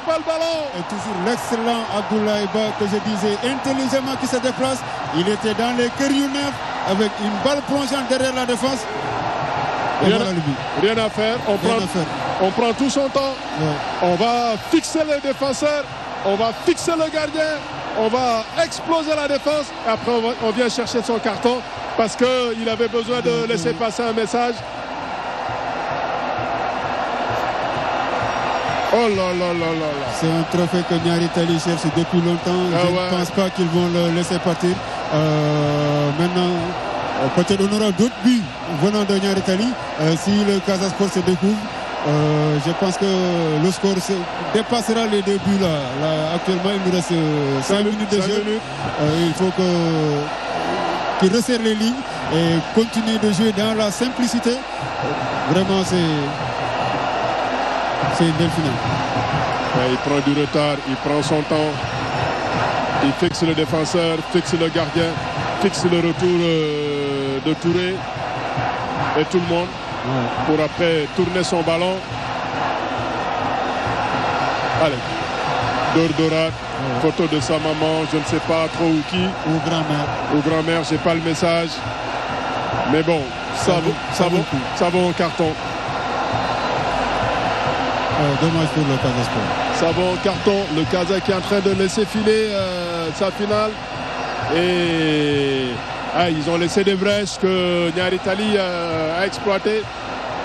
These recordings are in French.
pas le ballon. Et toujours l'excellent Abdoulaye Ba que je disais intelligemment qui se déplace. Il était dans les Kériounef avec une balle plongeante derrière la défense. Rien à faire. On prend tout son temps. Ouais. On va fixer les défenseurs. On va fixer le gardien. On va exploser la défense. Après, on vient chercher son carton parce qu'il avait besoin de laisser passer un message. Oh là là là là là. C'est un trophée que Niary Tally cherche depuis longtemps. Je ne pense pas qu'ils vont le laisser partir. Maintenant, peut-être on aura d'autres buts venant de Niary Tally. Si le Casa Sport se découvre, je pense que le score dépassera les 2 buts là. Actuellement, il nous reste 5 minutes de jeu. Il faut qu'il resserre les lignes et continue de jouer dans la simplicité. Vraiment, c'est une belle finale. Ouais, il prend du retard, il prend son temps. Il fixe le défenseur, fixe le gardien, fixe le retour de Touré et tout le monde pour après tourner son ballon. Allez, Dordorat, photo de sa maman, je ne sais pas trop où qui. Ou grand-mère. Ou grand-mère, j'ai pas le message. Mais bon, ça vaut un carton. Dommage pour le Casa Sport. Ça vaut un carton. Le Casa qui est en train de laisser filer sa finale. Et ils ont laissé des brèches que Niary Tally a exploitées.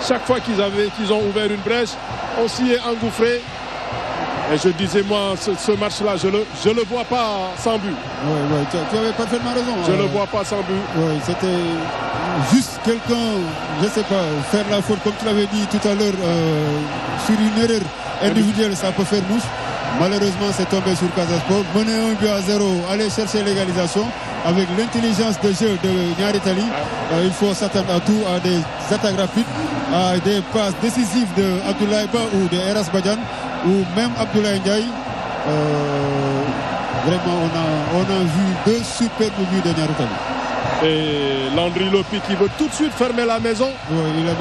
Chaque fois qu'ils ont ouvert une brèche, on s'y est engouffré. Et je disais, moi, ce match-là, je le vois pas sans but. Oui, tu avais parfaitement raison. Je le vois pas sans but. Oui, c'était juste quelqu'un, je ne sais pas, faire la faute, comme tu l'avais dit tout à l'heure, sur une erreur individuelle, ça peut faire mouche. Malheureusement, c'est tombé sur Casa Sport. Mener 1-0, aller chercher l'égalisation. Avec l'intelligence de jeu de Niary Tally, il faut s'attendre à tout, à des attaques rapides, à des passes décisives de Abdoulaye Ba ou de Eras Badian, ou même Abdoulaye Ndiaye. Vraiment, on a vu 2 superbes buts de Niary Tally. Et Landry Lopi qui veut tout de suite fermer la maison.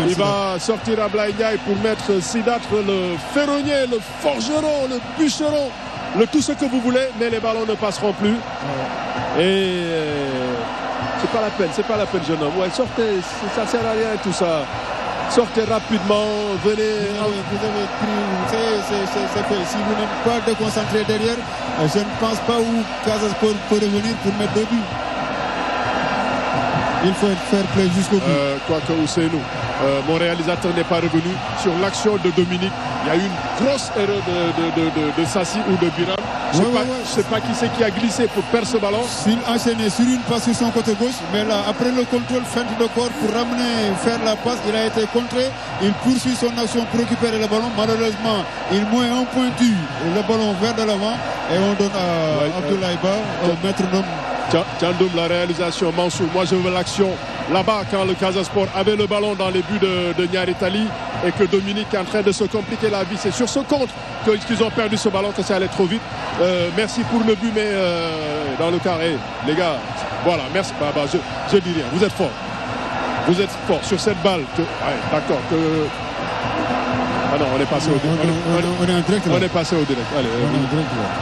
Il va sortir Abdoulaye Ndiaye pour mettre Sidatre, le ferronnier, le forgeron, le bûcheron, tout ce que vous voulez, mais les ballons ne passeront plus. Et c'est pas la peine, jeune homme. Sortez, ça sert à rien tout ça. Sortez rapidement, venez. Vous avez pris, c'est fait. Si vous n'êtes pas déconcentré derrière, je ne pense pas où Casa Sport peut revenir pour mettre 2 buts. Il faut être fair play jusqu'au bout. Quoique Ousseynou, mon réalisateur n'est pas revenu sur l'action de Dominique. Il y a eu une grosse erreur de Sassi ou de Biram. Je ne sais pas qui c'est qui a glissé pour perdre ce ballon. Il enchaînait sur une passe sur son côté gauche, mais là, après le contrôle, feinte de corps pour faire la passe, il a été contré. Il poursuit son action pour récupérer le ballon. Malheureusement, il met un pointu le ballon vers de l'avant et on donne à Abdoulaye Ba, au métronome. Tchandoum, la réalisation, Mansour. Moi, je veux l'action là-bas quand le Casa Sport avait le ballon dans les buts de Niary Tally et que Dominique est en train de se compliquer la vie. C'est sur ce compte qu'ils ont perdu ce ballon, que ça allait trop vite. Merci pour le but, mais dans le carré, les gars, voilà, merci. Je dis rien. Vous êtes fort. Vous êtes fort sur cette balle. D'accord. Ah non, on est passé au direct. On est en direct. On est passé au direct. Allez,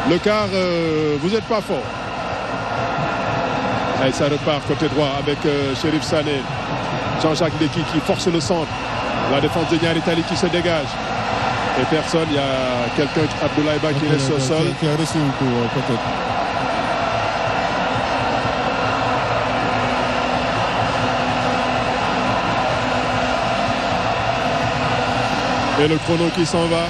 le quart, vous n'êtes pas fort. Et ça repart côté droit avec Chérif Sané, Jean-Jacques Deki qui force le centre. La défense de Niary Tally qui se dégage. Et personne, il y a quelqu'un, Abdoulaye Ba, qui reste au sol. Qui a reçu un coup peut-être. Et le chrono qui s'en va.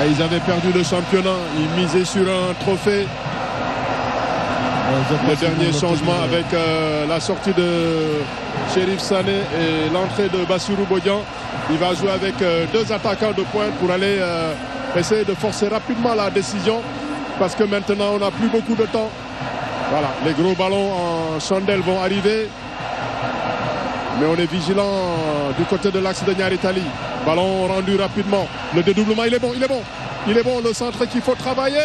Ils avaient perdu le championnat, ils misaient sur un trophée. Le dernier changement avec la sortie de Chérif Sané et l'entrée de Bassirou Bodian. Il va jouer avec 2 attaquants de pointe pour aller essayer de forcer rapidement la décision. Parce que maintenant on n'a plus beaucoup de temps. Voilà, les gros ballons en chandelle vont arriver. Mais on est vigilant du côté de l'axe de Niary Tally. Ballon rendu rapidement. Le dédoublement, il est bon. Il est bon, le centre qu'il faut travailler.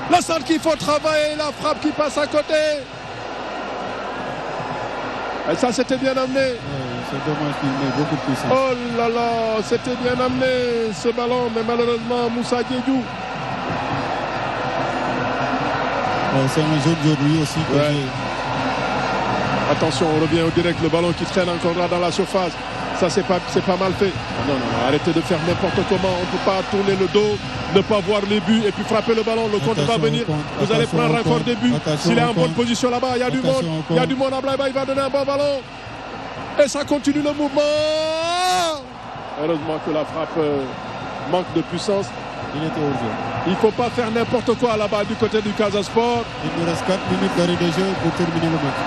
Le centre qu'il faut travailler. La frappe qui passe à côté. Et ça, c'était bien amené. C'est dommage qu'il met beaucoup de puissance. Oh là là, c'était bien amené ce ballon, mais malheureusement, Moussa Diédhiou. C'est un jeu d'aujourd'hui aussi. Ouais. Attention, on revient au direct, le ballon qui traîne encore là dans la surface. Ça, c'est pas mal fait. Non, arrêtez de faire n'importe comment. On ne peut pas tourner le dos, ne pas voir les buts et puis frapper le ballon. Le compte va venir. Vous allez prendre un fort début. S'il est en bonne position là-bas, il y a du monde. Il y a du monde à Blaiba, il va donner un bon ballon. Et ça continue le mouvement. Heureusement que la frappe manque de puissance. Il était au jeu. Il ne faut pas faire n'importe quoi là-bas du côté du Casa Sport. Il nous reste 4 minutes d'arrêt de jeu pour terminer le match.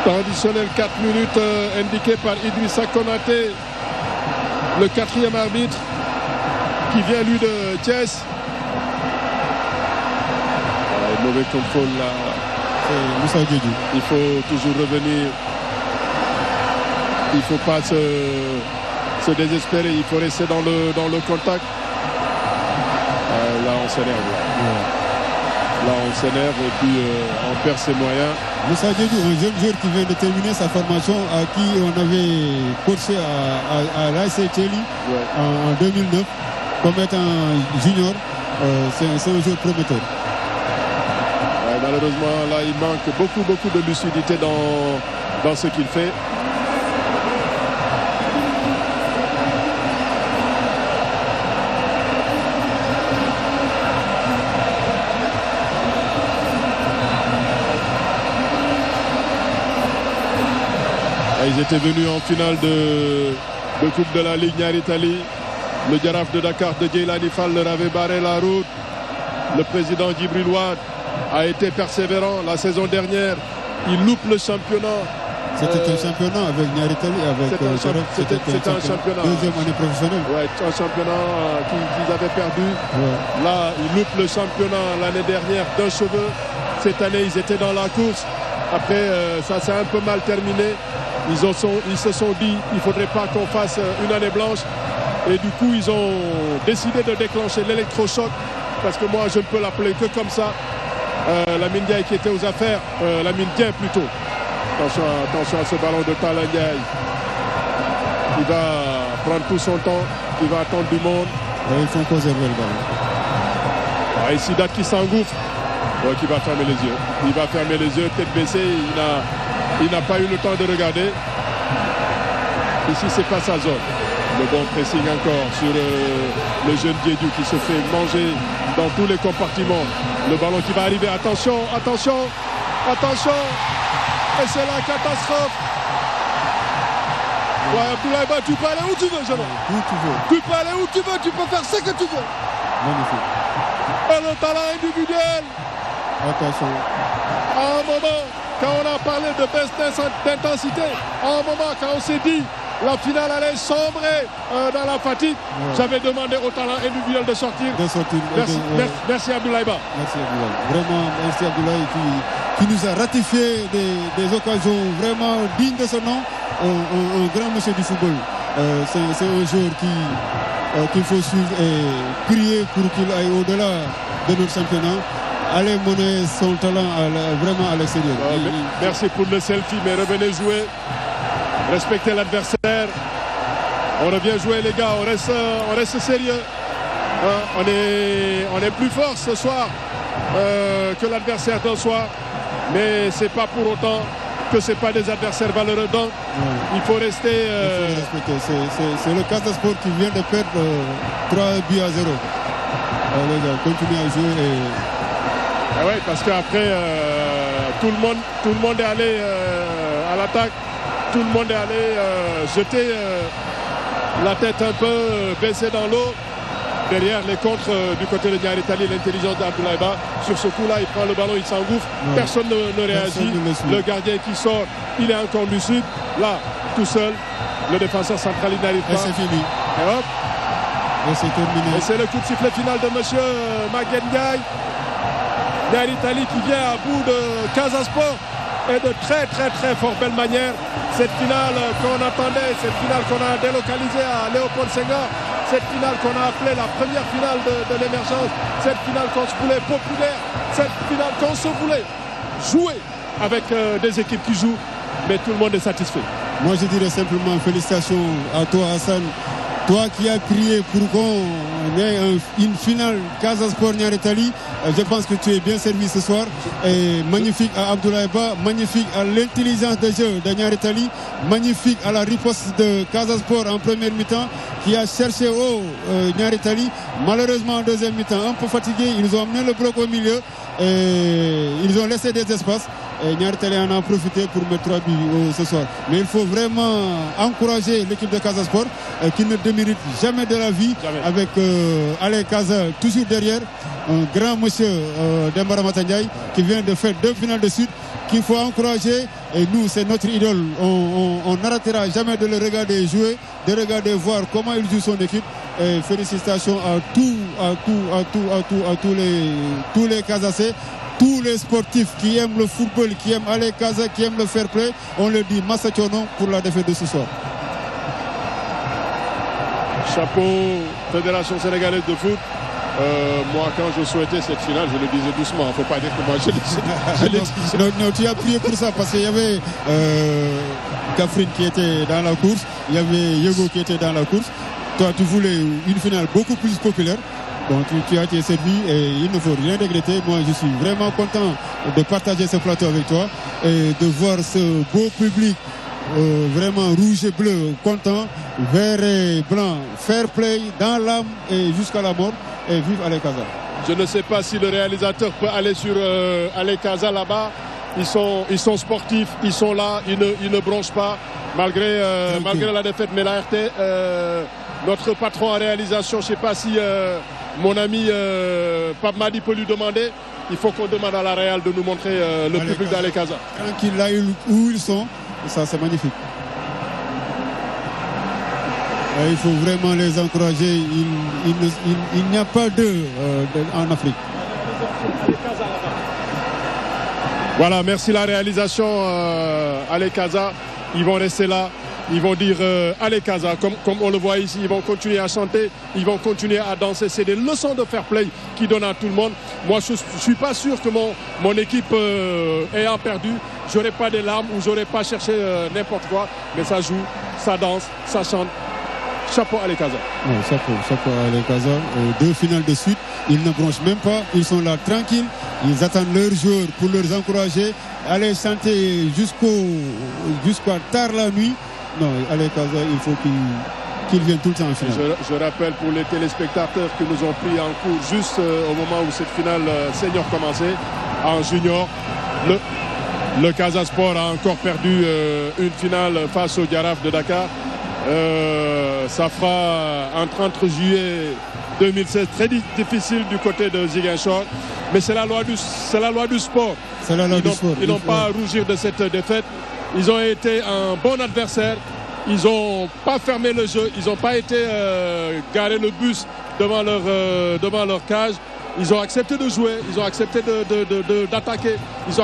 Temps additionnel 4 minutes indiqué par Idrissa Konaté, le 4e arbitre qui vient lui de Thiès. Mauvais contrôle là. C'est Moussa Diédhiou. Il faut toujours revenir. Il ne faut pas se désespérer. Il faut rester dans le contact. Là on s'énerve. Là on s'énerve et puis on perd ses moyens. Moussa Diédhiou, un jeune joueur qui vient de terminer sa formation, à qui on avait coaché à l'AS Thiely en 2009 comme étant junior. C'est un joueur prometteur. Malheureusement, là, il manque beaucoup de lucidité dans ce qu'il fait. Ils étaient venus en finale de Coupe de la Ligue Niary Tally. Le Jaraaf de Dakar de Djeylani Fall leur avait barré la route. Le président Djibril Wade a été persévérant la saison dernière. Il loupe le championnat. C'était un championnat avec Niary Tally, avec Jaraaf. C'était un championnat. Deuxième année professionnelle. Ouais, un championnat qu'ils avaient perdu. Ouais. Là, ils loupent le championnat l'année dernière d'un cheveu. Cette année, ils étaient dans la course. Après, ça s'est un peu mal terminé. Ils se sont dit il ne faudrait pas qu'on fasse une année blanche. Et du coup, ils ont décidé de déclencher l'électrochoc. Parce que moi, je ne peux l'appeler que comme ça. Lamine Ndiaye qui était aux affaires. Lamine Dieng plutôt. Attention à ce ballon de Talla Ndiaye. Il va prendre tout son temps. Il va attendre du monde. Et ils font conserver le ballon. Et Sidat qui s'engouffre. Donc il va fermer les yeux. Il va fermer les yeux, tête baissée. Il n'a pas eu le temps de regarder. Ici, c'est pas sa zone. Le bon pressing encore sur le jeune Diédhiou qui se fait manger dans tous les compartiments. Le ballon qui va arriver. Attention. Et c'est la catastrophe. Ouais, Abdoulaye, tu peux aller où tu veux, jeune homme. Où tu veux. Tu peux aller où tu veux. Tu peux faire ce que tu veux. Magnifique. Et le talent individuel. Attention. À un moment, quand on a parlé de baisse d'intensité, à un moment, quand on s'est dit la finale allait sombrer dans la fatigue, j'avais demandé au talent individuel de sortir. Merci Abdoulaye Ba. Merci Abdoulaye. Vraiment, merci Abdoulaye qui nous a ratifié des occasions vraiment dignes de ce nom. Un grand monsieur du football. C'est un joueur qu'il faut suivre et prier pour qu'il aille au-delà de notre championnat. Allez mener son talent vraiment à l'extérieur. Merci pour le selfie, mais revenez jouer. Respectez l'adversaire. On revient jouer les gars, on reste sérieux. On est plus fort ce soir que l'adversaire d'un soir. Mais c'est pas pour autant que c'est pas des adversaires valeureux. Donc il faut rester. Il faut respecter. C'est le Casa Sport qui vient de perdre 3 buts à 0. Les gars, continuez à jouer oui, parce qu'après tout le monde est allé à l'attaque. Tout le monde est allé jeter la tête un peu baissée dans l'eau. Derrière les contres du côté de Niary Tally, l'intelligence d'Abdoulaye Ba. Sur ce coup-là, il prend le ballon, il s'engouffre. Personne ne réagit. Le gardien qui sort, il est encore lucide. Là, tout seul, le défenseur central, il n'arrive pas. Et c'est fini. Et hop. Et c'est terminé. Et c'est le coup de sifflet final de monsieur Maguette Ndiaye. Niary Tally qui vient à bout de Casa Sport. Et de très fort belle manière. Cette finale qu'on attendait, cette finale qu'on a délocalisée à Léopold Senghor, cette finale qu'on a appelée la première finale de l'émergence, cette finale qu'on se voulait populaire, cette finale qu'on se voulait jouer avec des équipes qui jouent, mais tout le monde est satisfait. Moi je dirais simplement félicitations à toi Hassan, toi qui as crié pour qu'on ait une finale Casa Sport Niary Tally. Je pense que tu es bien servi ce soir. Et magnifique à Abdoulaye Ba, magnifique à l'intelligence de jeu de Niary Tally, magnifique à la riposte de Casa Sport en première mi-temps qui a cherché Niary Tally. Malheureusement en deuxième mi-temps, un peu fatigué, ils ont amené le bloc au milieu et ils ont laissé des espaces. Et Niary Tally en a profité pour mettre 3 buts ce soir. Mais il faut vraiment encourager l'équipe de Casa Sport qui ne démérite jamais de la vie. Jamais. Avec Ale Casa toujours derrière, un grand monsieur Dembara Matandiaï qui vient de faire 2 finales de suite, qu'il faut encourager. Et nous, c'est notre idole. On n'arrêtera jamais de le regarder jouer, de regarder voir comment il joue son équipe. Et félicitations à tous les Casacés. Tous les sportifs qui aiment le football, qui aiment Ale Casa, qui aiment le fair play, on le dit Massa Thiono pour la défaite de ce soir. Chapeau Fédération sénégalaise de foot. Moi, quand je souhaitais cette finale, je le disais doucement. Il ne faut pas dire que moi je l'ai dit. Non, tu as prié pour ça parce qu'il y avait Kafrine qui était dans la course, il y avait Yogo qui était dans la course. Toi, tu voulais une finale beaucoup plus populaire. Donc tu as été servi et il ne faut rien regretter. Moi je suis vraiment content de partager ce plateau avec toi et de voir ce beau public vraiment rouge et bleu, content, vert et blanc, fair play dans l'âme et jusqu'à la mort. Et vive Ale Casa. Je ne sais pas si le réalisateur peut aller sur Ale Casa là-bas. Ils sont sportifs, ils sont là, ils ne bronchent pas malgré la défaite. Mais la RT, notre patron en réalisation, je ne sais pas si mon ami Pape Madi peut lui demander. Il faut qu'on demande à la Real de nous montrer le public d'Ale Casa. Tranquille, là où ils sont, ça c'est magnifique. Il faut vraiment les encourager. Il n'y a pas d'eux en Afrique. Voilà, merci la réalisation Ale Casa. Ils vont rester là. Ils vont dire Ale Casa, comme on le voit ici. Ils vont continuer à chanter, ils vont continuer à danser. C'est des leçons de fair play qui donnent à tout le monde. Moi, je ne suis pas sûr que mon équipe ayant perdu, j'aurais pas des larmes ou j'aurais pas cherché n'importe quoi. Mais ça joue, ça danse, ça chante. Chapeau Ale Casa. Oui, chapeau Ale Casa. 2 finales de suite. Ils ne bronchent même pas. Ils sont là tranquilles. Ils attendent leurs joueurs pour les encourager. Aller chanter jusqu'à tard la nuit. Non, Ale Casa, il faut qu'il vienne tout le temps en finale. Je rappelle pour les téléspectateurs que nous ont pris en cours juste au moment où cette finale senior commençait. En junior, le Casa Sport a encore perdu une finale face au Giraffe de Dakar. Ça fera un 30 juillet 2016 très difficile du côté de Ziguinchor, mais c'est la loi du sport. Ils n'ont pas à rougir de cette défaite. Ils ont été un bon adversaire. Ils n'ont pas fermé le jeu. Ils n'ont pas été garer le bus devant leur cage. Ils ont accepté de jouer, ils ont accepté d'attaquer, ils ont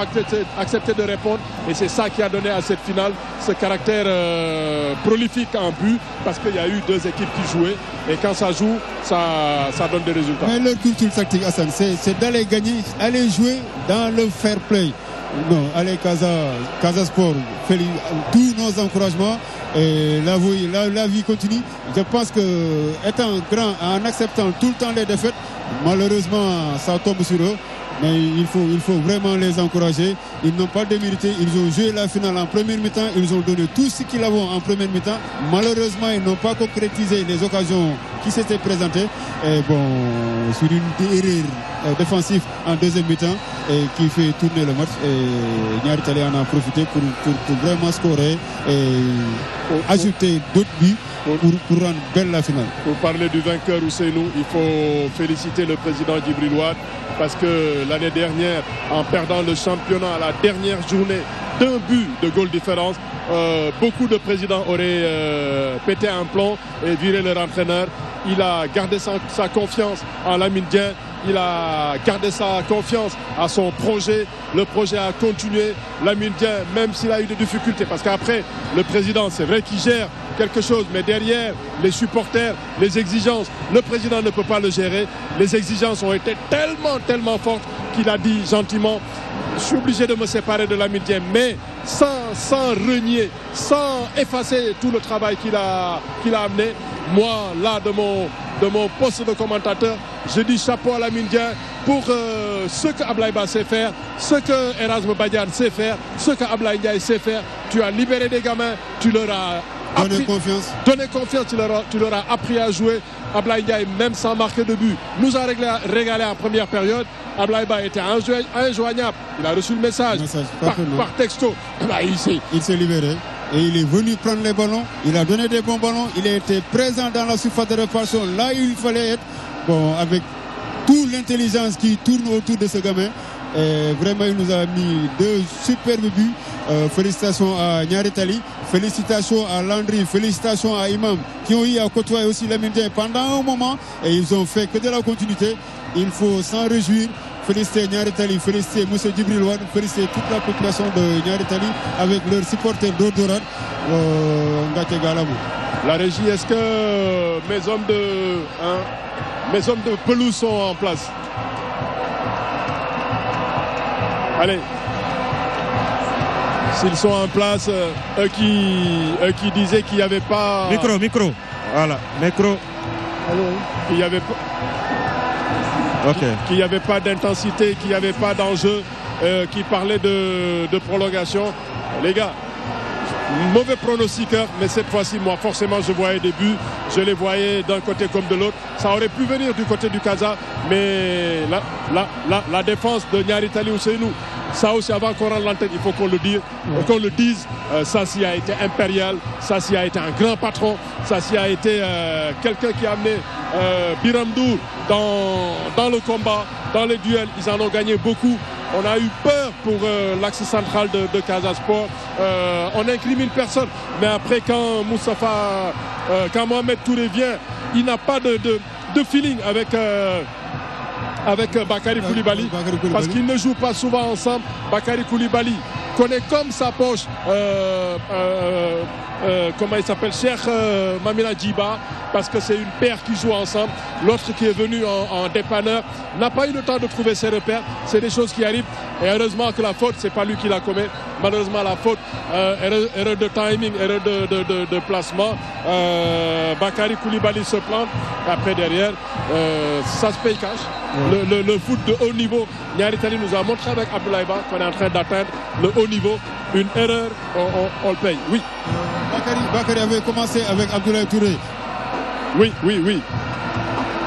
accepté de répondre. Et c'est ça qui a donné à cette finale ce caractère prolifique en but, parce qu'il y a eu 2 équipes qui jouaient. Et quand ça joue, ça donne des résultats. Mais leur culture tactique, Hassan, c'est d'aller gagner, aller jouer dans le fair play. Non, allez Casa Sport, fait tous nos encouragements. Et la vie continue. Je pense que étant grand, en acceptant tout le temps les défaites, malheureusement ça tombe sur eux. Mais il faut vraiment les encourager. Ils n'ont pas démérité. Ils ont joué la finale en première mi-temps. Ils ont donné tout ce qu'ils avaient en première mi-temps. Malheureusement, ils n'ont pas concrétisé les occasions qui s'étaient présentées. Et bon, sur une erreur défensive en deuxième mi-temps qui fait tourner le match. Et Niary Tally en a profité pour vraiment scorer et ajouter d'autres buts pour rendre belle la finale. Pour parler du vainqueur Ousseynou, il faut féliciter le président Djibril Ouad, parce que l'année dernière, en perdant le championnat à la dernière journée d'un but de goal différence, beaucoup de présidents auraient pété un plomb et viré leur entraîneur. Il a gardé sa confiance en Lamine Dieng. Il a gardé sa confiance à son projet. Le projet a continué. Lamine Dieng, même s'il a eu des difficultés, parce qu'après, le président, c'est vrai qu'il gère quelque chose, mais derrière, les supporters, les exigences, le président ne peut pas le gérer. Les exigences ont été tellement fortes qu'il a dit gentiment: je suis obligé de me séparer de Lamine Dieng, mais sans renier, sans effacer tout le travail qu'il a amené. Moi, là, de mon poste de commentateur, je dis chapeau à Lamine Dieng pour ce que Ablaye Ba sait faire, ce que Erasme Badiane sait faire, ce que Ablaye Ndiaye sait faire. Tu as libéré des gamins, tu leur as donné confiance, tu leur as appris à jouer. Ablaye Ndiaye, même sans marquer de but, nous a régalé en première période. Ablaye Ba était injoignable. Il a reçu le message par texto. Il s'est libéré. Et il est venu prendre les ballons, il a donné des bons ballons, il a été présent dans la surface de réparation, là où il fallait être. Bon, avec toute l'intelligence qui tourne autour de ce gamin. Et vraiment, il nous a mis 2 superbes buts. Félicitations à Niary Tally, félicitations à Landry, félicitations à Imam, qui ont eu à côtoyer aussi Lamine Dieng pendant un moment. Et ils ont fait que de la continuité. Il faut s'en réjouir. Féliciter Niary Tally, féliciter M. Djibril Wane, féliciter toute la population de Niary Tally avec leurs supporters d'Ordoran. La régie, est-ce que mes hommes de pelouse sont en place? Allez. S'ils sont en place, eux qui disaient qu'il n'y avait pas... Micro. Voilà, micro. Il n'y avait pas... Qu'il n'y avait pas d'intensité, qu'il n'y avait pas d'enjeu, qui parlait de prolongation. Les gars, mauvais pronostiqueur, mais cette fois-ci, moi, forcément, je voyais des buts. Je les voyais d'un côté comme de l'autre. Ça aurait pu venir du côté du Casa, mais la défense de Niary Tally Ousseynou, ça aussi, avant qu'on rentre l'antenne, il faut qu'on le dise. Sassi a été impérial, Sassi a été un grand patron, Sassi a été quelqu'un qui a amené Biramdour dans le combat, dans les duels. Ils en ont gagné beaucoup. On a eu peur pour l'axe central de Casa Sport. On n'incrimine personne. Mais après, quand Mohamed Touré vient, il n'a pas de feeling avec Bakary Koulibaly, parce qu'ils ne jouent pas souvent ensemble. Bakary Koulibaly connaît comme sa poche comment il s'appelle, Cheikh Mamina Djiba, parce que c'est une paire qui joue ensemble. L'autre qui est venu en dépanneur n'a pas eu le temps de trouver ses repères. C'est des choses qui arrivent, et heureusement que la faute, c'est pas lui qui la commet. Malheureusement, la faute, erreur de timing, erreur de placement. Bakary Koulibaly se plante. Après, derrière, ça se paye cash. Le foot de haut niveau, Niary Tally nous a montré avec Abdoulaye Ba qu'on est en train d'atteindre le haut niveau. Une erreur, on le paye. Oui. Bakary avait commencé avec Abdoulaye Touré. Oui.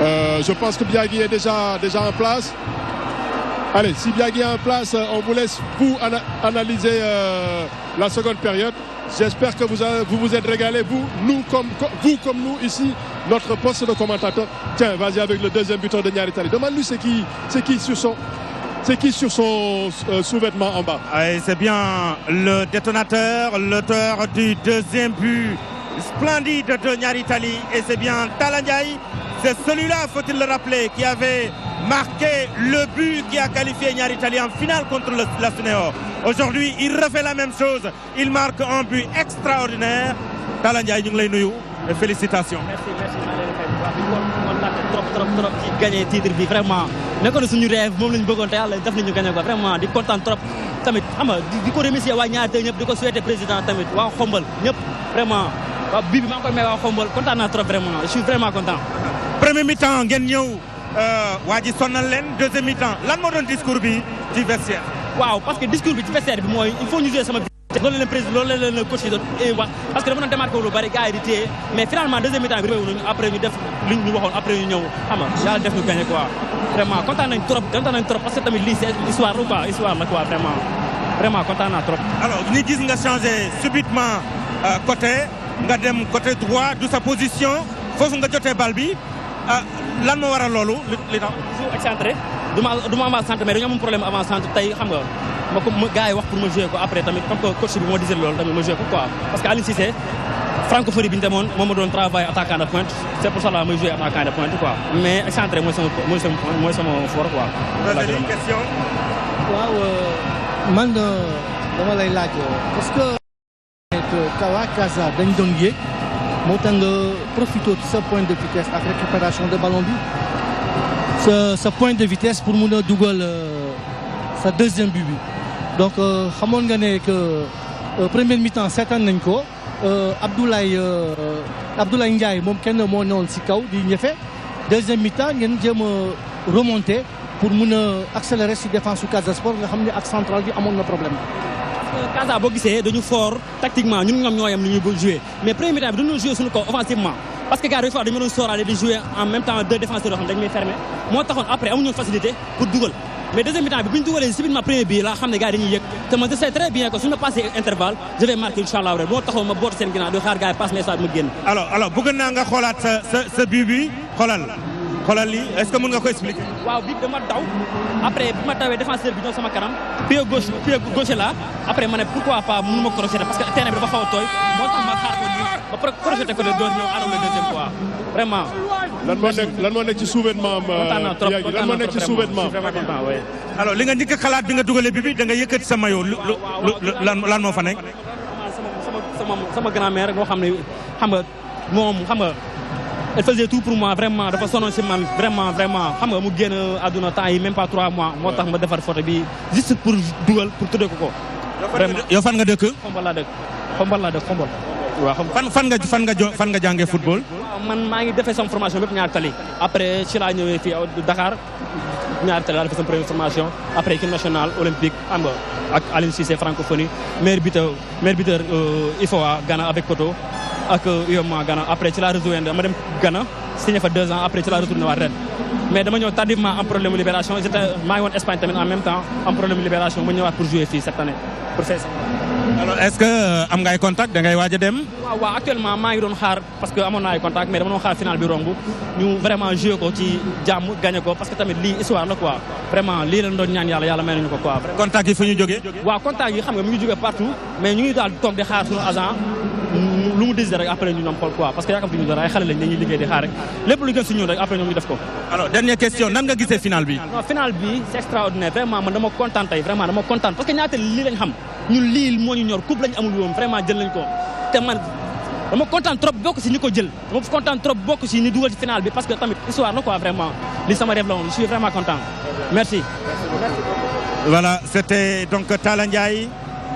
Je pense que Biagui est déjà en place. Allez, si Biagui est en place, on vous laisse analyser la seconde période. J'espère que vous vous êtes régalés, vous comme nous ici, notre poste de commentateur. Tiens, vas-y avec le deuxième buteur de Niary Tally. Demande-lui c'est qui sur son sous-vêtement en bas. C'est bien le détonateur, l'auteur du deuxième but splendide de Niary Tally, et c'est bien Talla Ndiaye. C'est celui-là, faut-il le rappeler, qui avait marqué le but qui a qualifié Niary Tally en finale contre la Sénéor. Aujourd'hui, il refait la même chose. Il marque un but extraordinaire. Talla Ndiaye, ñu ngi lay nuyu. Félicitations. Merci. Trop ci gagné titre bi vraiment. nekkoon na suñu rêve moom lañu bëggoon te yàlla def nañu gagné ko vraiment di kontaan trop tamit xam nga di ko remercier waa Niary Tally ñëpp di ko souhaiter président tamit waa Xombal ñëpp vraiment. waaw bii bi maa ngi koy may waa Xombal kontaan naa trop vraiment je suis vraiment content. Premier mi-temps ngeen ñëw waa ji sonnal leen, deuxième mi-temps lan moo doon discours bi ci vestiaire. waaw parce que discours bi ci vestiaire bi mooy il faut ñu jouer sama loolu la président loolu la leen coach yi doon wax parce que dama doon démarqué lu bari gars yi di téye mais finalement deuxième mi-temps bi après ñu def li ñu waxoon après ñu ñëw xam nga yàlla def ñu gagné quoi vraiment kontaan nañ trop parce que tamit lii c'est histoire la quoi vraiment kontaan naa trop. alors ñu gis nga changé subitement côté nga dem côté droit de sa position foofu nga jotee bal bi lan moo waral loolu li tax. toujours excentré du ma avant centre mais dañoo am problème avant centre tey xam nga ma gars yi wax pour ma jouer ko après tamit comme que coach bi moo disait loolu tamit ma jouer ko quoi parce que Aliou Cissé francophonie bi ñu demoon moom ma doon travail attaquant de pointe c'est pour ça là may jouer attaquant de pointe quoi mais excentré mooy sama fort quoi. deuxième question. waaw man dama lay laaj parce que waa Casa dañ doon yéeg moo tax nga profité ci sa point de vitesse ak récupération de ballon bi sa point de vitesse pour mun a dugal sa deuxième but bi donc xamoon nga ne que première mi-temps seetaan nañ ko Abdoulaye Ndiaye moom kenn moo newoon si kaw di ñefe deuxième mi-temps ngeen jéem a remonter pour mun a accélérer si défense su Casa Sport nga xam ne ak central bi amoon na problème. Casa boo gisee dañu fort tactiquement ñun ñoom ñoo yem li ñuy jouer mais premier mi-temps bi dañu jouer suñu kaw offensivement parce que gars yi dañu doon sóoraale di jouer en même temps deux défenseurs yoo xam ne dañu may fermer moo taxoon après amuñu facilité pour dugal mais deuxième mi-temps bi bu ñu dugalee subitement premier bi laa xam ne gars yi dañuy yëg te man je sais très bien que suñu ma passé intervalle je vais marquer inchallah rek moo taxoon ma boot seen ginnaaw di xaar gars yi passe message ma génn. alors bëgg naa nga xoolaat sa but bi xoolal lii est-ce que mën nga ko expliquer. waaw bii dama daw après bi ma tawee défenseur bi ñëw sama kanam pied gauche là après ma ne pourquoi pas mënu ma crocheter parce que terrain bi dafa xaw a tooy moo tax ma xaar ko nii ba pare crocheter ko de doon ñëw ànd ak deuxième fois vraiment. lan moo nekk ci sous-vêtement am. lan moo nekk ci sous-vêtement am vraiment content oui. alors li nga njëkk a xalaat bi nga dugalee bi da nga yëkkati sa maillot lan moo fa nekk. sama grand-mère moo xam ne xam nga elle faisait tout pour moi vraiment dafa sonn si man vraiment xam nga mu génn àdduna temps yi même pas 3 mois moo tax ma defar photo bi juste pour dugal pour tuddee ko. vraiment yow fan nga dëkk. Xombol laa dëkk Xombol. waaw fan nga jàngee football. man maa ngi defee sama formation bépp ñaari tali après ci laa ñëwee fii Dakar ñaari tali laa defee sama première formation après équipe nationale olympique xam nga ak Aline Cissé francophonie meilleur buteur IFOA Ghana avec Koto ak UEMOA Ghana après ci laa rejoindre ma dem Ghana signé fa 2 ans après ci laa retourné waat ren mais dama ñëw tardivement am problème libération maa ngi woon Espagne tamit en même temps am problème libération ma ñëwaat pour jouer fii cette année pour faire ça. alors est-ce que am nga ay contact da ngay waaj a dem. waaw actuellement maa ngi doon xaar parce que amoon naa ay contact mais dama doon xaar final bi romb ñu vraiment joué ko ci jàmm gagné ko parce que tamit lii histoire la quoi vraiment lii lañ doon ñaan yàlla may nañu ko quoi. contact yi fu ñu jógee. waaw contact yi xam nga mu ngi jógee partout mais ñu ngi daal toog di xaar suñu agent lu mu décidé rek après ñu ñoom xool quoi parce que yaakaar ñu dara ay xale lañ dañuy liggéey di xaar rek lépp lu gën si ñun rek après ñoom ñu def ko. alors dernière question nan nga gisee final bi. non final bi c'est extraordinaire vraiment man dama kontaan tey vraiment dama kontaan parce que ñaata lii lañ xam ñun lii moo ñu ñor coupe lañ amul woon vraiment jël nañ ko te man dama kontaan trop bokk si ñi ko jël dama kontaan trop bokk si ñi dugal ci final bi parce que tamit histoire la quoi vraiment li sama rêve la woon je suis vraiment content merci. voilà c'était donc Talla Ndiaye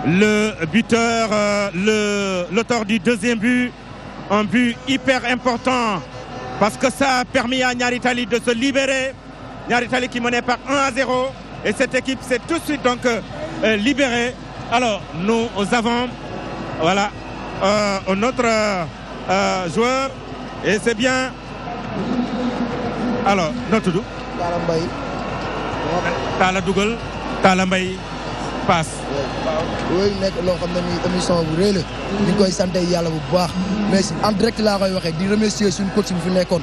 le buteur l'auteur du deuxième but, un but hyper important parce que ça a permis à Niary Tally de se libérer. Niary Tally qui menait par 1-0 et cette équipe s'est tout de suite donc libérée. Alors nous avons voilà un autre joueur et c'est bien alors notre tudd Talla dugal Talla Mbaye passe. waaw nekk loo xam ne nii émission bu rëy la ñu ngi koy sant yàlla bu baax mais en direct laa koy waxee di remercier suñu coach bi fi nekkoon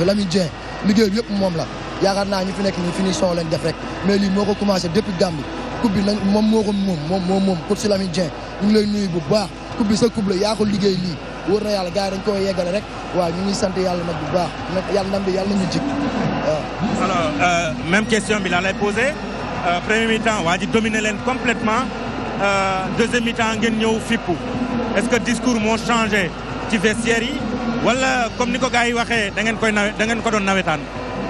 Lamine Dieng liggéey bi yëpp moom la yaakaar naa ñu fi nekk nii finition lañ def rek mais lii moo ko commencé depuis Gambie coupe bi moom moo ko moom coach Lamine Dieng ñu ngi lay nuyu bu baax coupe bi sa coupe la yaa ko liggéey lii wóor na yàlla gars yi dañ koy yeggale rek waaw ñu ngi sant yàlla nag bu baax nag yàlla ndam bi yàlla nañu jik waaw. alors même question bi laa lay posé. Premier mi-temps waa ji dominer leen complètement deuxième mi-temps ngeen ñëw fippu est-ce que discours moo changé ci vestiaire yi wala comme ni ko gars yi waxee da ngeen ko doon nawetaan.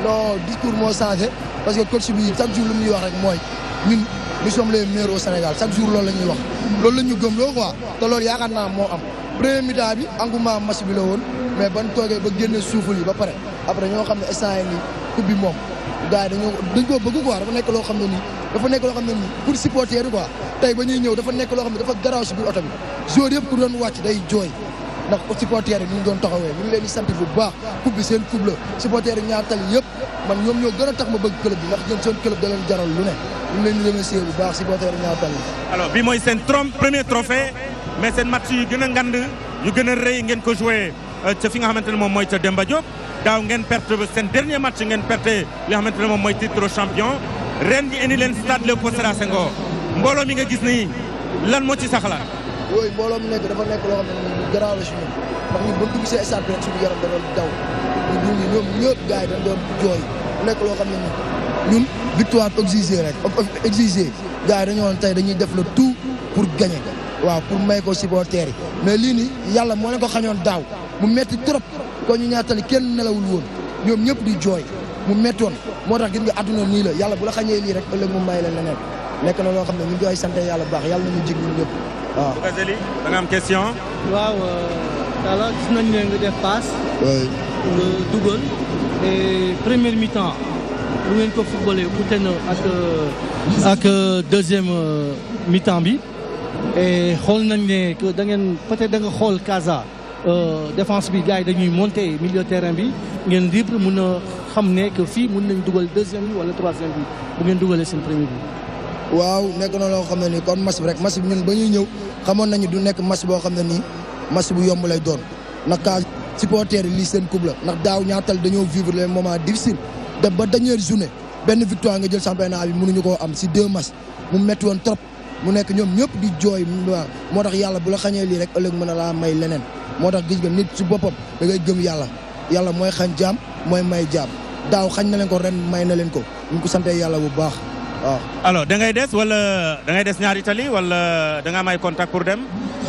non discours moo changé parce que coach bi chaque jour lu muy wax rek mooy ñun nous sommes les meilleurs au Sénégal chaque jour loolu la ñuy wax loolu la ñu gëm loo quoi te loolu yaakaar naa moo am premier mi-temps bi engouement match bi la woon mais ban toogee ba génne suuful yi ba pare après ñoo xam ne instant yii nii coupe bi moom. gars yi dañ koo bëgg quoi dafa nekk loo xam ne nii pour supporter yi quoi tey ba ñuy ñëw dafa nekk loo xam ne dafa garaaw si biir oto bi joueur yëpp ku doon wàcc day jooy ndax supporter yi ñu ngi doon taxawee ñu ngi leen di sant bu baax coupe bi seen coupe la supporter yi Niary Tally yëpp man ñoom ñoo gën a tax ma bëgg club bi ndax ñoom seen club da leen jaral lu ne ñu ngi leen di remercier bu baax supporter yi Niary Tally. alors bi mooy seen premier trophée mais seen match yu gën a ngand yu gën a rëy ngeen ko joué ca fi nga xamante ne moom mooy ca Demba Diop daaw ngeen perte seen dernier match ngeen perte li nga xamante ne moom mooy titre champion ren ji indi leen stade Léopold Sédar Senghor mbooloo mi nga gis nii lan moo ci saxla. yooyu mbooloo mi dafa nekk loo xam ne lu garaaw la si ñun ndax ñun ba dugg see stade bi rek suñu yaram da doon daw ñoom ñëpp gars yi dañ doon jooy nekk loo xam ne ñun victoire exigée rek exigée gars yi dañoo woon tey dañuy def le tout pour gagner waaw pour may ko supporters yi mais lii nii yàlla moo leen ko xañoon daaw mu metti trop. kon ñu Niary Tally kenn nelawul woon ñoom ñëpp di jooy mu méttoon moo tax gis nga àdduna nii la yàlla bu la xañee lii rek ëllëg mu may leen leneen nekk na loo xam ne ñu ngi koy sant yàlla bu baax yàlla nañu jig ñun ñëpp waaw. Bougazelli da nga am question. waaw Talla gis nañ ne nga def passe. oui. nga dugal et première mi-temps lu ngeen ko footballé ute na ak deuxième mi-temps bi et xool nañ ne que da ngeen peut-être da nga xool Casa défense bi gars yi dañuy monter milieu terrain bi ngeen libre mun a xam ne que fii mun nañ dugal deuxième bi wala troisième bi bu ngeen dugalee seen premier bi. waaw nekk na loo xam ne nii comme match bi rek match bi ñun ba ñuy ñëw xamoon nañu du nekk match boo xam ne nii match bu yomb lay doon ndax Casa supporters yi lii seen coupe la ndax daaw ñaatal dañoo vivre les moments difficiles dem ba dernière journée benn victoire nga jël championnat bi mënuñu koo am si 2 matchs mu metti woon trop mu nekk ñoom ñëpp di jooy moo tax yàlla bu la xañee lii rek ëllëg mën a laa may leneen moo tax gis nga nit si boppam da ngay gëm yàlla mooy xañ jaam mooy may jaam daaw xañ na leen ko ren may na leen ko ñu ko sante yàlla bu baax waaw. alors da ngay des wala da ngay des ñaari tali wala da nga may contact pour dem.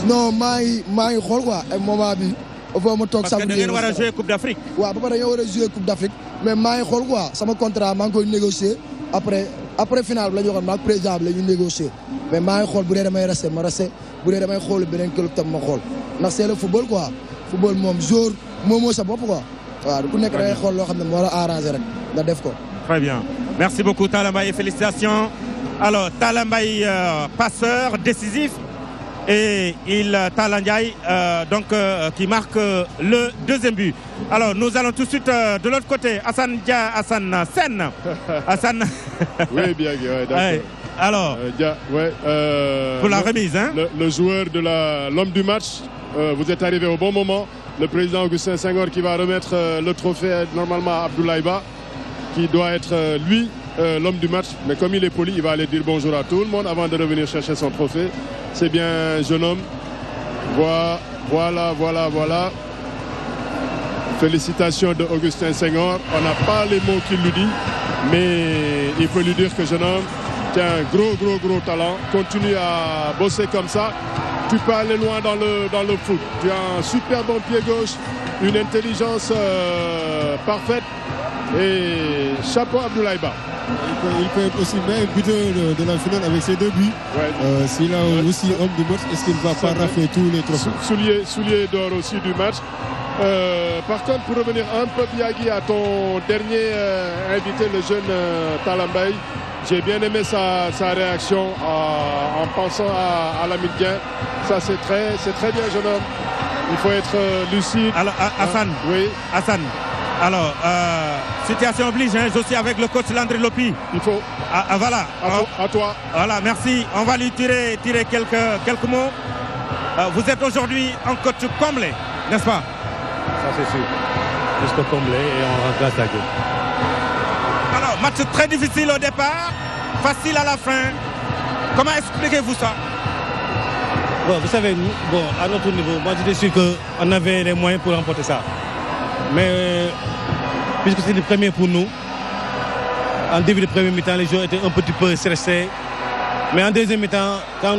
non maa ngi xool quoi ay moment bi il faut ma toog parce que da ngeen war a jouer Coupe d'Afrique. waaw ba pare dañoo war a jouer Coupe d'Afrique mais maa ngi xool quoi sama contrat maa ngi koy négocier après final bi la ñu waxoon maa ak président bi la ñu négocier mais maa ngi xool bu dee damay resté ma resté bu dee damay xool beneen club tam ma xool ndax c'est le football quoi football moom jour moomoo sa bopp quoi waaw ku nekk da ngay xool loo xam ne moo la arrangé rek nga def ko. Très bien. Merci beaucoup Talla Mbaye et félicitations. Alors Talla Mbaye passeur décisif et Talla Ndiaye qui marque le deuxième but. Alors nous allons tout de suite de l'autre côté. Hassan Sen. Hassan. Oui, bien, ouais, d'accord. Ouais. Alors, pour la remise. Hein? Le joueur de l'homme du match, vous êtes arrivé au bon moment. Le président Augustin Senghor qui va remettre le trophée normalement à Abdoulaye Ba, qui doit être lui l'homme du match. Mais comme il est poli, il va aller dire bonjour à tout le monde avant de revenir chercher son trophée. C'est bien, jeune homme. Voilà. Félicitations de Augustin Senghor. On n'a pas les mots qu'il lui dit, mais il faut lui dire que jeune homme, tu as un gros talent. Continue à bosser comme ça. Tu peux aller loin dans le foot. Tu as un super bon pied gauche, une intelligence parfaite. Et chapeau Abdoulaye Ba. Il peut être aussi meilleur buteur de la finale avec ses 2 buts. Ouais. S'il a aussi homme du match, est-ce qu'il ne va pas rafler tous les trophées? Soulier d'or aussi du match. Par contre, pour revenir un peu, Biagui, à ton dernier invité, le jeune Talla Mbaye, j'ai bien aimé sa réaction en pensant à Lamine Dieng. Ça, c'est très bien, jeune homme. Il faut être lucide. Alors, Hassan. Oui. Hassan. Alors, situation oblige, hein, je suis avec le coach Landry Lopi. Il faut. Voilà. À toi. Voilà, merci. On va lui tirer quelques mots. Vous êtes aujourd'hui un coach comblé, n'est-ce pas? Ça, c'est sûr. Juste comblé et on remplace la gueule. Alors, match très difficile au départ, facile à la fin. Comment expliquez-vous ça? Bon, vous savez, nous, à notre niveau, moi j'étais sûr qu'on avait les moyens pour remporter ça. Mais puisque c'est le premier pour nous, en début de premier mi-temps, les joueurs étaient un petit peu stressés. Mais en deuxième mi-temps, quand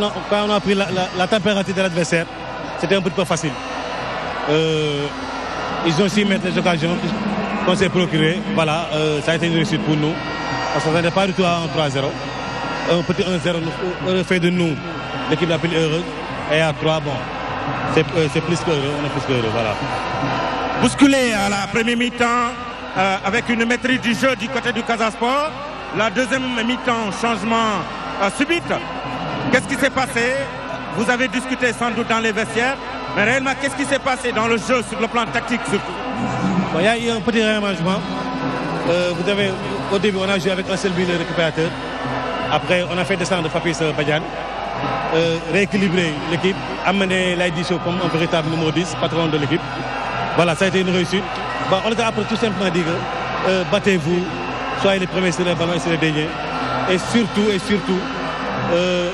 on a pris la température de l'adversaire, c'était un peu plus facile. Ils ont aussi mis les occasions qu'on s'est procurées. Voilà, ça a été une réussite pour nous. On ne s'attendait pas du tout à un 3-0. Un petit 1-0 aurait fait de nous l'équipe la plus heureuse. Et à 3, bon, c'est plus qu'heureux, on est plus qu'heureux, voilà. Bousculé à la première mi-temps avec une maîtrise du jeu du côté du Casa Sport. La deuxième mi-temps, changement subite. Qu'est-ce qui s'est passé? Vous avez discuté sans doute dans les vestiaires. Mais réellement, qu'est-ce qui s'est passé dans le jeu sur le plan tactique surtout? Bon, il y a eu un petit réarrangement. Vous avez, au début, on a joué avec un seul but de récupérateur. Après, on a fait descendre Papis Badian. Rééquilibrer l'équipe, amener Laïdicho comme un véritable numéro 10, patron de l'équipe. Voilà, ça a été une réussite. Bon, on a après tout simplement dit que battez-vous, soyez les premiers sur les ballons et sur les derniers. Et surtout,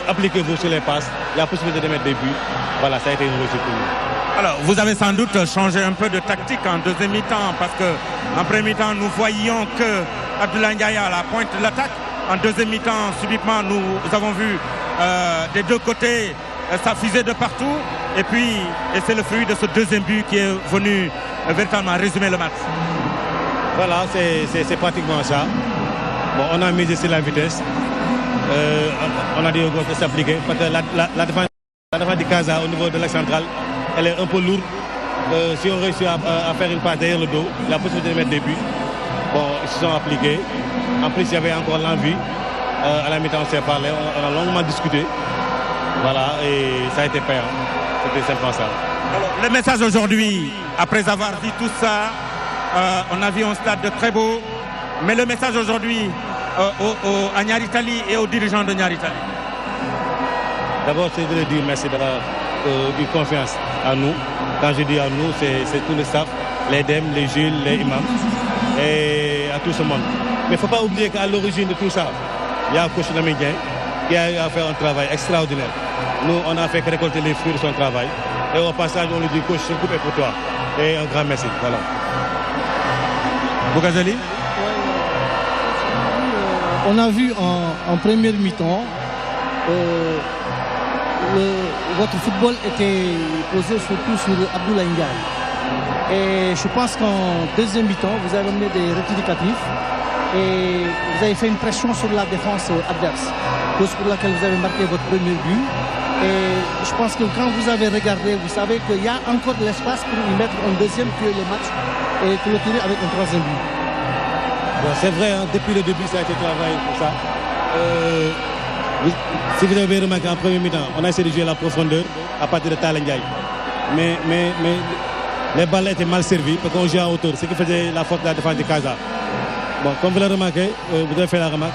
appliquez-vous sur les passes. Il y a possibilité de mettre des buts. Voilà, ça a été une réussite pour nous. Alors, vous avez sans doute changé un peu de tactique en deuxième mi-temps parce qu'en premier mi-temps, nous voyions que Abdoulaye Ndiaye à la pointe de l'attaque. En deuxième mi-temps, subitement, nous avons vu des deux côtés ça fusait de partout. Et c'est le fruit de ce deuxième but qui est venu véritablement résumer le match. Voilà, c'est pratiquement ça. Bon, on a misé sur la vitesse. on a dit au gauche de s'appliquer parce que la défense du Casa au niveau de l'axe central, elle est un peu lourde. Si on réussit à faire une passe derrière le dos, la possibilité de mettre des buts, bon, ils se sont appliqués. En plus, il y avait encore l'envie. À la mi-temps, on s'est parlé, on a longuement discuté. Voilà, et ça a été payant. C'était simplement ça. Alors, le message aujourd'hui, après avoir dit tout ça, on a vu un stade très beau, mais le message aujourd'hui à Niary Tally et aux dirigeants de Niary Tally. D'abord, c'est de leur dire merci d'avoir eu confiance à nous. Quand je dis à nous, c'est tout le staff, les DEM, les Jules, les imams et à tout ce monde. Mais il ne faut pas oublier qu'à l'origine de tout ça, il y a un coach namibien qui a eu à faire un travail extraordinaire. Nous, on a fait que récolter les fruits de son travail. Et au passage, on lui dit coach, ce coup est pour toi. Et un grand merci. Voilà. Bougazali? On a vu en première mi-temps votre football était posé surtout sur Abdoulaye Ndiaye. Et je pense qu'en deuxième mi-temps, vous avez amené des rectificatifs et vous avez fait une pression sur la défense adverse. Cause pour laquelle vous avez marqué votre premier but. Et je pense que quand vous avez regardé, vous savez qu'il y a encore de l'espace pour y mettre un deuxième, tuer le match et clôturer avec un troisième but. Bon, c'est vrai, hein, depuis le début, ça a été travaillé pour ça. Si vous avez remarqué en premier mi-temps, on a essayé de jouer la profondeur à partir de Talla Ndiaye. Mais les balles étaient mal servies parce qu'on jouait en hauteur, ce qui faisait la force de la défense de Casa. Bon, comme vous l'avez remarqué, vous avez fait la remarque,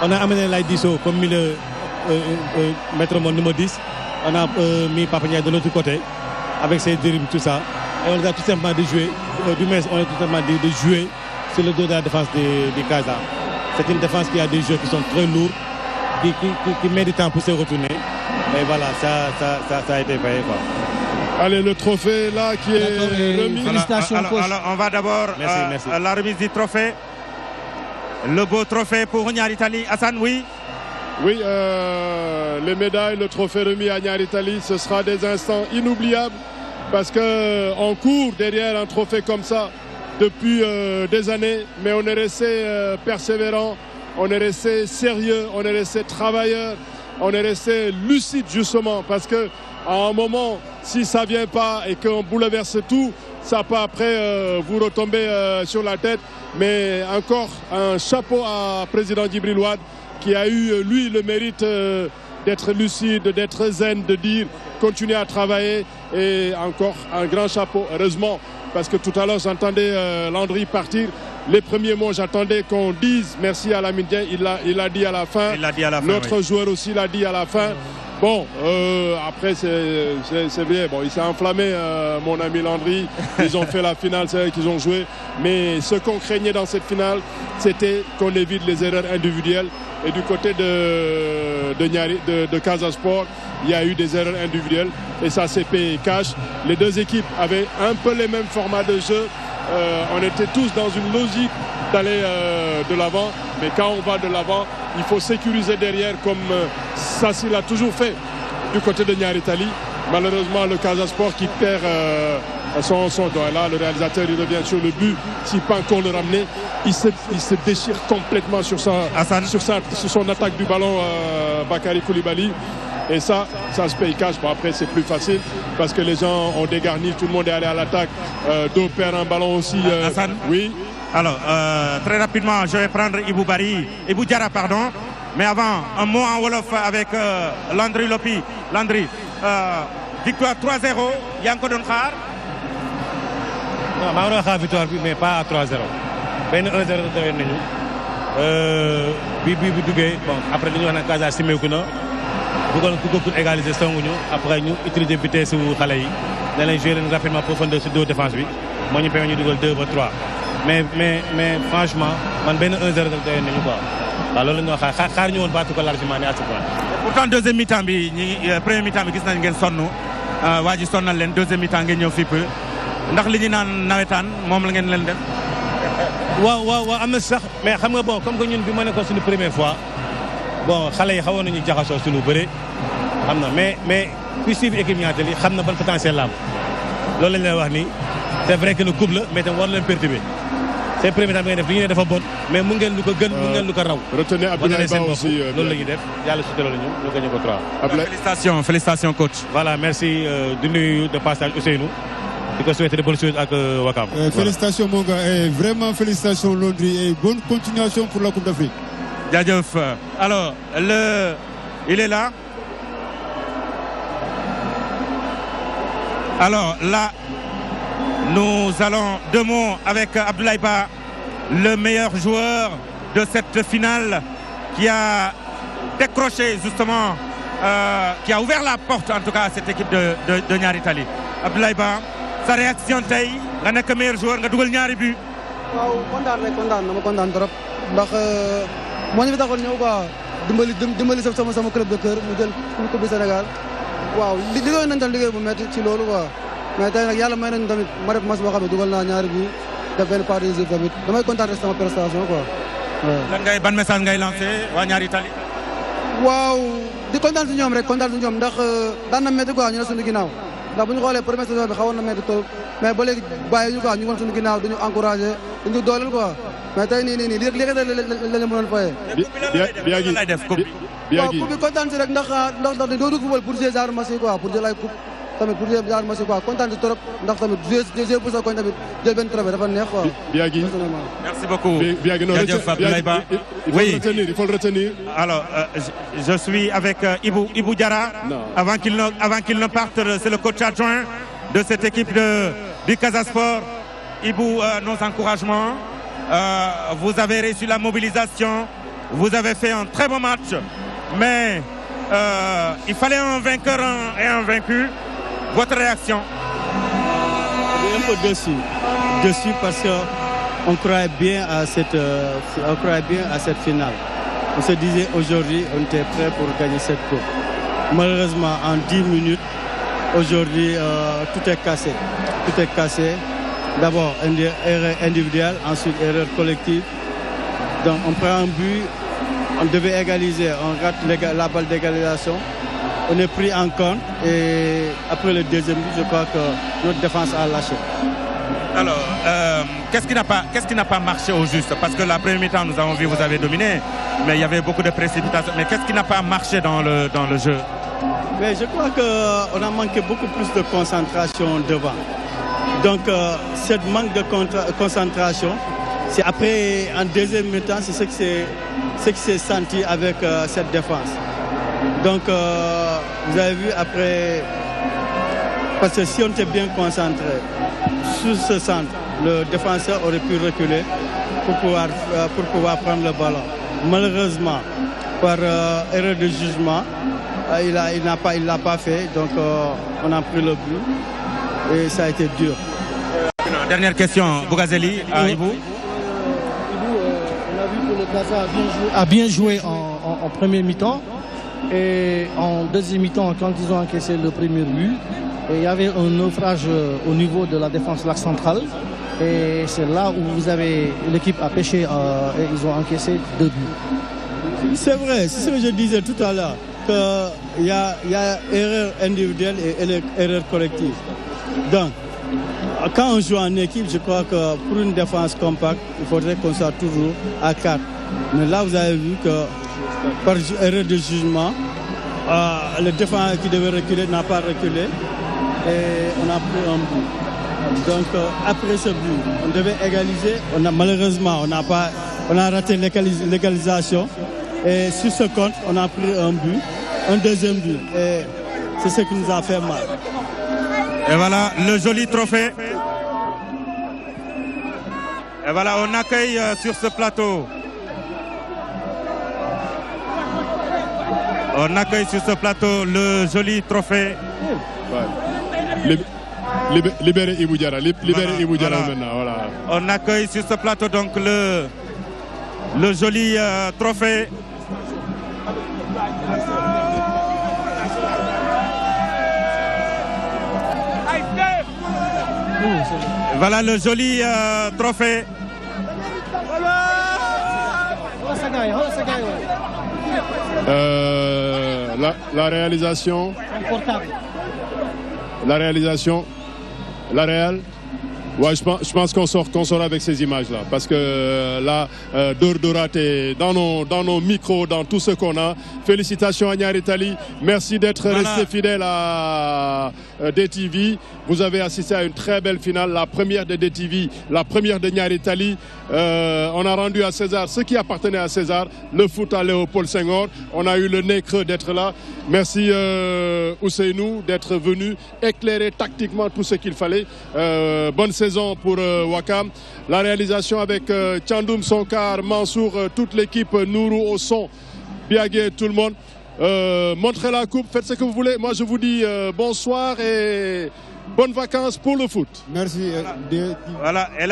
on a amené Laïdisso comme milieu maître monde numéro 10. On a mis Papa Ndiaye de l'autre côté avec ses dribbles, tout ça. Et on a tout simplement de jouer, on a tout simplement de jouer sur le dos de la défense de Casa. C'est une défense qui a des jeux qui sont très lourds, qui met du temps pour se retourner. Et voilà, ça a été fait. Quoi. Allez, le trophée là qui est remis. Félicitations, coach. Alors, on va d'abord la remise du trophée. Le beau trophée pour Niary Tally. Hassan, oui. Oui, les médailles, le trophée remis à Niary Tally, ce sera des instants inoubliables parce qu'on court derrière un trophée comme ça depuis des années, mais on est resté persévérant, on est resté sérieux, on est resté travailleur, on est resté lucide justement parce que à un moment, si ça vient pas et qu'on bouleverse tout, ça peut après vous retomber sur la tête. Mais encore un chapeau à président Djibril Wade qui a eu, lui, le mérite d'être lucide, d'être zen, de dire continuer à travailler. Et encore un grand chapeau, heureusement, parce que tout à l'heure, j'entendais Landry partir. Les premiers mots, j'attendais qu'on dise merci à Lamine Dieng. Il l'a dit à la fin. L'autre joueur aussi l'a dit à la fin. Bon, après, c'est bien. Bon, il s'est enflammé, mon ami Landry. Ils ont fait la finale, c'est eux qu'ils ont joué. Mais ce qu'on craignait dans cette finale, c'était qu'on évite les erreurs individuelles. Et du côté de Casa Sport, il y a eu des erreurs individuelles. Et ça s'est payé cash. Les deux équipes avaient un peu les mêmes formats de jeu. On était tous dans une logique d'aller de l'avant. Mais quand on va de l'avant, il faut sécuriser derrière comme Sassi l'a toujours fait du côté de Niary Tally. Malheureusement, le Casa Sport qui perd son doigt. Là, le réalisateur, il revient sur le but. Si pas qu'on le ramenait, il se déchire complètement sur son attaque du ballon, Bakary Koulibaly. Et ça se paye cash. Bon, après, c'est plus facile parce que les gens ont dégarni, tout le monde est allé à l'attaque. Do perd un ballon aussi. Hassan. Oui. Alors, très rapidement, je vais prendre Ibou Diarra, pardon. Mais avant, un mot en Wolof avec Landry Lopi. Landry, victoire 3-0, Yanko Don Khar. Non, maa ngi doon xaar victoire bi mais pas à 3-0. benn 1-0 doyoon nañu. bi duggee bon après li ñu wax nag Casa simeeku na. bëggoon pour égaliser songuñu après ñu utiliser vitesse wu xale yi. da leen jouer leen rapidement profondeur si dos défense bi. moo ñu permet ñu dugal 2 ba 3. mais franchement man benn 1-0 doyoon nañu quoi. waaw loolu la ñu wax xaar ñu woon battu ko largement ne à ce point. Pourtant deuxième mi-temps bi premier mi-temps bi gis nañ ngeen sonn waa ji sonnal leen deuxième mi-temps ngeen ñëw fipp ndax li ñu naan nawetaan moom la ngeen leen def. waaw am na sax mais xam nga bon comme que ñun bi ma nekkoon suñu première fois bon xale yi xawoon nañu jaxasoo suñu bëre xam na mais kuy suivre équipe Niary Tally xam na ban potentiel la am loolu lañ lay wax nii c'est vrai que le couple la mais tam war leen perturber c'est premier temps bi ngeen def li ñu ne dafa bon mais mu ngeen lu ko gën mu ngeen lu ko raw. retenez Abdoulaye Ba aussi loolu la ñuy def yàlla sutura la ñu gagné ko 3. félicitations coach. voilà merci di nuyu de passage Ousseynou di ko souhaiter de bonnes choses ak Wakam. Félicitations mon gars et vraiment félicitations Londri et bonne continuation pour la Coupe d'Afrique. jaajëf alors il est là. Alors là, nous allons deux mots avec Abdoulaye Ba, le meilleur joueur de cette finale qui a décroché justement, qui a ouvert la porte en tout cas à cette équipe de Niary Tally. Abdoulaye Ba, sa réaction tey nga nekk meilleur joueur nga dugal ñaari but. waaw kontaan rek dama kontaan trop ndax moo ñu fi taxoon ñëw quoi dimbali sama club de cœur mu jël coupe du Sénégal. waaw liggéey nañ tam liggéey bu métti ci loolu quoi mais tey nag yàlla may nañ tamit ma def match boo xam ne dugal naa ñaari bi def benn part de tamit damay kontaan sama prestation quoi. lan ban message ngay lancé waa Niary Tally. waaw di kontaan si ñoom rek kontaan si ñoom ndax daan na métti quoi ñu ne suñu ginnaaw ndax bu ñu xoolee première saison bi xawoon na métti trop mais ba léegi bàyyi ñu quoi ñu woon suñu ginnaaw duñu encouragé duñu dooleel quoi mais tey nii lii la ñu mënoon fayee. waaw coupe bi kontaan si rek ndax doo dugg football pour jouer genre match yi quoi pour jël ay coupe tamit pour jouer genre match yi quoi kontaan si trop ndax tamit jouer pour sa koñ tamit jël benn trophée dafa neex quoi. Biagui merci beaucoup. jaajëf Abdoulaye Ba. Oui, il faut le retenir. Alors je suis avec Ibou Diarra. Avant qu'il ne parte, c'est le coach adjoint de cette équipe du Casa Sport. Ibou, nos encouragements. Vous avez réussi la mobilisation. Vous avez fait un très bon match. Mais il fallait un vainqueur et un vaincu. Votre réaction? Un peu déçu parce qu'on croyait bien à cette finale. On se disait aujourd'hui on était prêt pour gagner cette coupe. Malheureusement en 10 minutes aujourd'hui tout est cassé. D'abord erreur individuelle, ensuite erreur collective. Donc on prend un but. On devait égaliser, on rate la balle d'égalisation. On est pris en compte et après le deuxième but, je crois que notre défense a lâché. Alors, qu'est-ce qui n'a pas marché au juste? Parce que la première mi-temps, nous avons vu, vous avez dominé, mais il y avait beaucoup de précipitations. Mais qu'est-ce qui n'a pas marché dans le jeu? Mais je crois qu'on a manqué beaucoup plus de concentration devant. Donc, cette manque de concentration, c'est après, en deuxième mi-temps, c'est ce qui s'est senti avec cette défense. Donc, vous avez vu après, parce que si on était bien concentré sur ce centre, le défenseur aurait pu reculer pour pouvoir prendre le ballon. Malheureusement, par erreur de jugement, il l'a pas fait, donc on a pris le but et ça a été dur. Dernière question, Bougazeli, à Ibou. Le Casa a bien joué en premier mi-temps et en deuxième mi-temps quand ils ont encaissé le premier but, il y avait un naufrage au niveau de la défense lac central et c'est là où l'équipe a pêché et ils ont encaissé 2 buts. C'est vrai, c'est ce que je disais tout à l'heure, qu'il y a erreur individuelle et erreur collective. Donc quand on joue en équipe, je crois que pour une défense compacte, il faudrait qu'on soit toujours à 4. Mais là, vous avez vu que par erreur de jugement, le défenseur qui devait reculer n'a pas reculé et on a pris un but. Donc après ce but, on devait égaliser. Malheureusement, on a raté l'égalisation et sur ce compte, on a pris un deuxième but. Et c'est ce qui nous a fait mal. Et voilà le joli trophée. Et voilà, on accueille sur ce plateau. On accueille sur ce plateau le joli trophée. Libérez Ibou Diarra. Libérez Ibou Diarra maintenant. Voilà. On accueille sur ce plateau donc le joli trophée. Voilà le joli trophée. La réalisation. La réalisation. La Real. Ouais, je pense qu'on sort avec ces images-là. Parce que là, Dordorat est dans nos micros, dans tout ce qu'on a. Félicitations à Niary Tally. Merci d'être resté fidèle à DTV. Vous avez assisté à une très belle finale, la première de DTV, la première de Niary Tally. On a rendu à César ce qui appartenait à César, le foot à Léopold Senghor. On a eu le nez creux d'être là. Merci Ousseynou d'être venu éclairer tactiquement tout ce qu'il fallait. Bonne saison pour Wakam. La réalisation avec Tchandoum Sonkar, Mansour, toute l'équipe, Nourou au son, Biagé, tout le monde. Montrez la coupe, faites ce que vous voulez. Moi je vous dis bonsoir et bonnes vacances pour le foot. Merci. Voilà, elle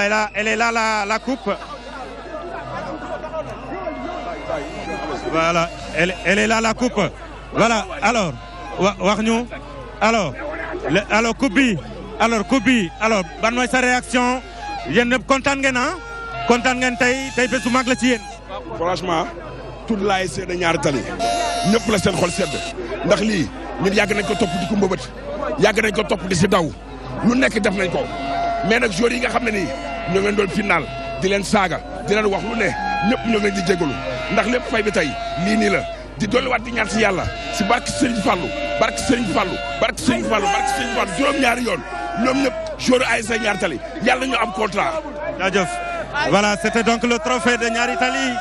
est là la coupe. Voilà, elle est là la coupe. Voilà, alors, Warnou, alors, Koubi, alors, ban mooy sa réaction, yéen ñëpp kontaan ngeen ah, kontaan ngeen tey bésu mag la ci yéen. Franchement, toute l'ASC de Niary Tally ñëpp la seen xol sedd ndax lii ñun yàgg nañ ko topp di ko mbëbët yàgg nañ ko topp di si daw lu nekk def nañ ko mais nag joueurs yi nga xam ne nii ñoo ngeen doon final di leen saaga di leen wax lu ne ñëpp ñoo ngeen di jégalu ndax lépp fay bi tey lii nii la di dolliwaat di ñaan si yàlla si barke Serigne Fallou barke Serigne Fallou juróom-ñaari yoon ñoom ñëpp joueur ASC Niary Tally yàlla ñu am contrat. jaajëf voilà c'était donc le trophée de Niary Tally.